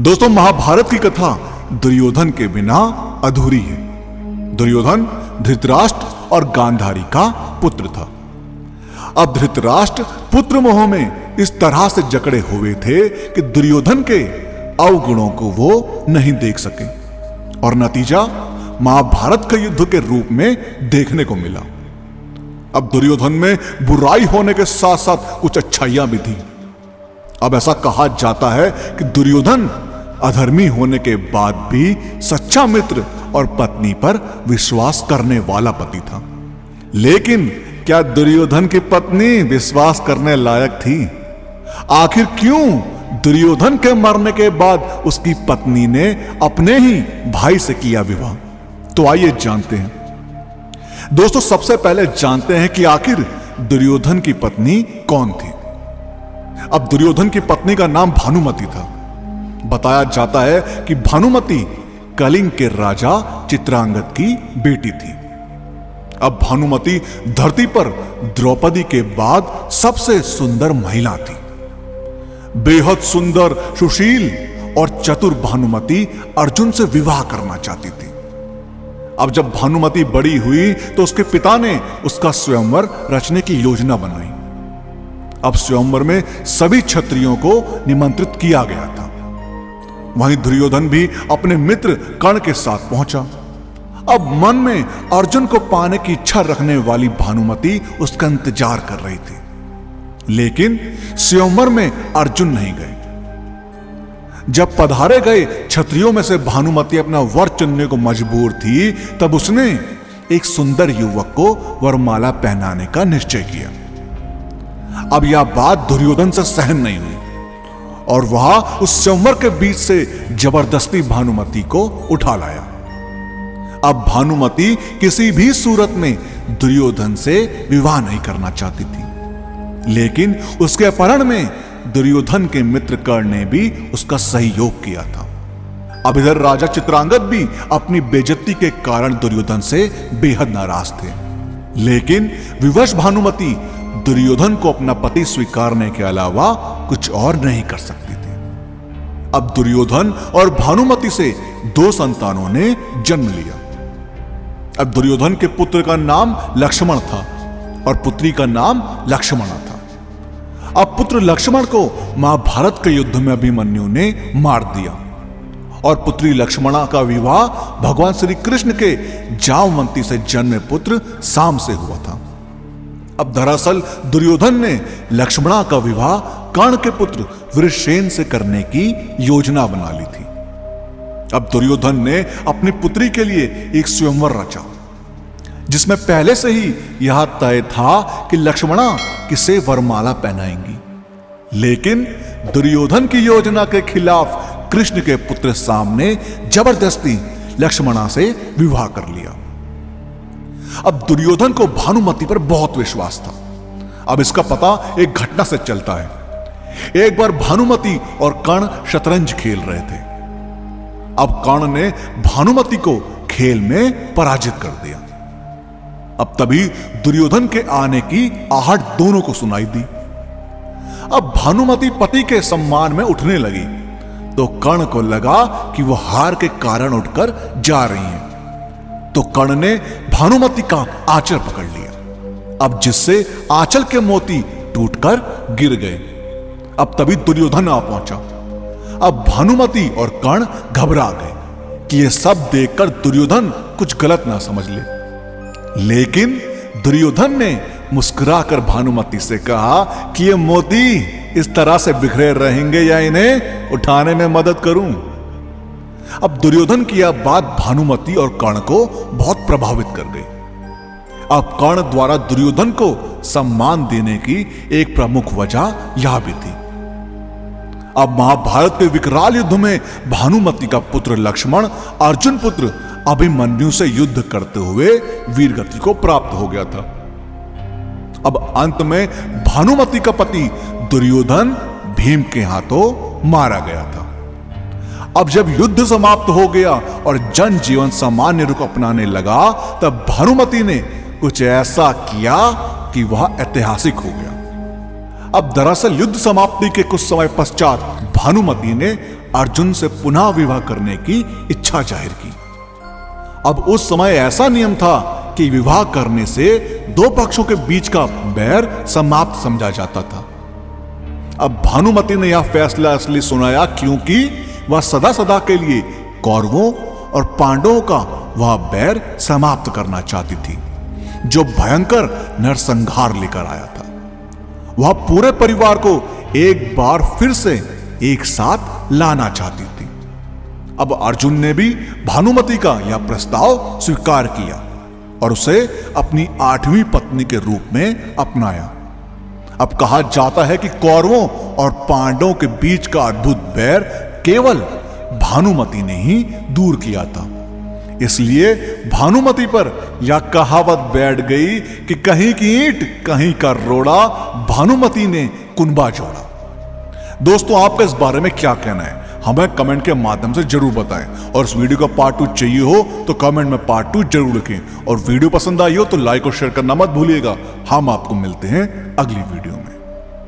दोस्तों, महाभारत की कथा दुर्योधन के बिना अधूरी है। दुर्योधन धृतराष्ट्र और गांधारी का पुत्र था। अब धृतराष्ट्र पुत्र मोह में इस तरह से जकड़े हुए थे कि दुर्योधन के अवगुणों को वो नहीं देख सके और नतीजा महाभारत के युद्ध के रूप में देखने को मिला। अब दुर्योधन में बुराई होने के साथ साथ कुछ अच्छाइयां भी थी। अब ऐसा कहा जाता है कि दुर्योधन अधर्मी होने के बाद भी सच्चा मित्र और पत्नी पर विश्वास करने वाला पति था। लेकिन क्या दुर्योधन की पत्नी विश्वास करने लायक थी? आखिर क्यों दुर्योधन के मरने के बाद उसकी पत्नी ने अपने ही भाई से किया विवाह? तो आइए जानते हैं। दोस्तों, सबसे पहले जानते हैं कि आखिर दुर्योधन की पत्नी कौन थी। अब दुर्योधन की पत्नी का नाम भानुमति था। बताया जाता है कि भानुमति कलिंग के राजा चित्रांगद की बेटी थी। अब भानुमति धरती पर द्रौपदी के बाद सबसे सुंदर महिला थी। बेहद सुंदर, सुशील और चतुर भानुमति अर्जुन से विवाह करना चाहती थी। अब जब भानुमति बड़ी हुई तो उसके पिता ने उसका स्वयंवर रचने की योजना बनाई। अब स्वयंवर में सभी क्षत्रियों को निमंत्रित किया गया था। वहीं दुर्योधन भी अपने मित्र कर्ण के साथ पहुंचा। अब मन में अर्जुन को पाने की इच्छा रखने वाली भानुमति उसका इंतजार कर रही थी, लेकिन स्वयंवर में अर्जुन नहीं गए। जब पधारे गए क्षत्रियों में से भानुमति अपना वर चुनने को मजबूर थी, तब उसने एक सुंदर युवक को वरमाला पहनाने का निश्चय किया। अब यह बात दुर्योधन से सहन नहीं हुई और वह उस स्वयंवर के बीच से जबरदस्ती भानुमति को उठा लाया। अब भानुमति किसी भी सूरत में दुर्योधन से विवाह नहीं करना चाहती थी, लेकिन उसके अपहरण में दुर्योधन के मित्र कर्ण ने भी उसका सहयोग किया था। अब इधर राजा चित्रांगद भी अपनी बेइज्जती के कारण दुर्योधन से बेहद नाराज थे, लेकिन विवश भानुमति दुर्योधन को अपना पति स्वीकारने के अलावा कुछ और नहीं कर सकती थी। अब दुर्योधन और भानुमति से 2 संतानों ने जन्म लिया। अब दुर्योधन के पुत्र का नाम लक्ष्मण था और पुत्री का नाम लक्ष्मणा था। अब पुत्र लक्ष्मण को महाभारत के युद्ध में अभिमन्यु ने मार दिया और पुत्री लक्ष्मणा का विवाह भगवान श्री कृष्ण के जामवंती से जन्मे पुत्र साम से हुआ था। अब दरअसल दुर्योधन ने लक्ष्मणा का विवाह कर्ण के पुत्र वृषसेन से करने की योजना बना ली थी। अब दुर्योधन ने अपनी पुत्री के लिए एक स्वयंवर रचा, जिसमें पहले से ही यह तय था कि लक्ष्मणा किसे वरमाला पहनाएंगी। लेकिन दुर्योधन की योजना के खिलाफ कृष्ण के पुत्र साम ने जबरदस्ती लक्ष्मणा से विवाह कर लिया। अब दुर्योधन को भानुमति पर बहुत विश्वास था। अब इसका पता एक घटना से चलता है। एक बार भानुमति और कर्ण शतरंज खेल रहे थे। अब कर्ण ने भानुमति को खेल में पराजित कर दिया। अब तभी दुर्योधन के आने की आहट दोनों को सुनाई दी। अब भानुमति पति के सम्मान में उठने लगी तो कर्ण को लगा कि वह हार के कारण उठकर जा रही है, तो कर्ण ने भानुमति का आंचल पकड़ लिया। अब जिससे आंचल के मोती टूटकर गिर गए। अब तभी दुर्योधन आ पहुंचा। अब भानुमति और कर्ण घबरा गए कि यह सब देखकर दुर्योधन कुछ गलत ना समझ ले। लेकिन दुर्योधन ने मुस्कुराकर भानुमति से कहा कि ये मोती इस तरह से बिखरे रहेंगे या इन्हें उठाने में मदद करूं? अब दुर्योधन की यह बात भानुमति और कर्ण को बहुत प्रभावित कर गई। अब कर्ण द्वारा दुर्योधन को सम्मान देने की एक प्रमुख वजह यह भी थी। अब महाभारत के विकराल युद्ध में भानुमति का पुत्र लक्ष्मण अर्जुन पुत्र अभिमन्यु से युद्ध करते हुए वीरगति को प्राप्त हो गया था। अब अंत में भानुमति का पति दुर्योधन भीम के हाथों मारा गया था। अब जब युद्ध समाप्त हो गया और जनजीवन सामान्य रुख अपनाने लगा, तब भानुमति ने कुछ ऐसा किया कि वह ऐतिहासिक हो गया। अब दरअसल युद्ध समाप्ति के कुछ समय पश्चात भानुमति ने अर्जुन से पुनः विवाह करने की इच्छा जाहिर की। अब उस समय ऐसा नियम था कि विवाह करने से दो पक्षों के बीच का बैर समाप्त समझा जाता था। अब भानुमति ने यह फैसला इसलिए सुनाया क्योंकि वह सदा सदा के लिए कौरवों और पांडवों का वह बैर समाप्त करना चाहती थी, जो भयंकर नरसंहार लेकर आया था। वह पूरे परिवार को एक बार फिर से एक साथ लाना चाहती थी। अब अर्जुन ने भी भानुमति का यह प्रस्ताव स्वीकार किया और उसे अपनी 8वीं पत्नी के रूप में अपनाया। अब कहा जाता है कि कौरवों और पांडवों के बीच का अद्भुत बैर केवल भानुमति ने ही दूर किया था। इसलिए भानुमति पर यह कहावत बैठ गई कि कहीं की ईंट कहीं का रोड़ा, भानुमति ने कुनबा जोड़ा। दोस्तों, आपका इस बारे में क्या कहना है, हमें कमेंट के माध्यम से जरूर बताएं। और इस वीडियो का पार्ट 2 चाहिए हो तो कमेंट में पार्ट 2 जरूर लिखें। और वीडियो पसंद आई हो तो लाइक और शेयर करना मत भूलिएगा। हम आपको मिलते हैं अगली वीडियो में।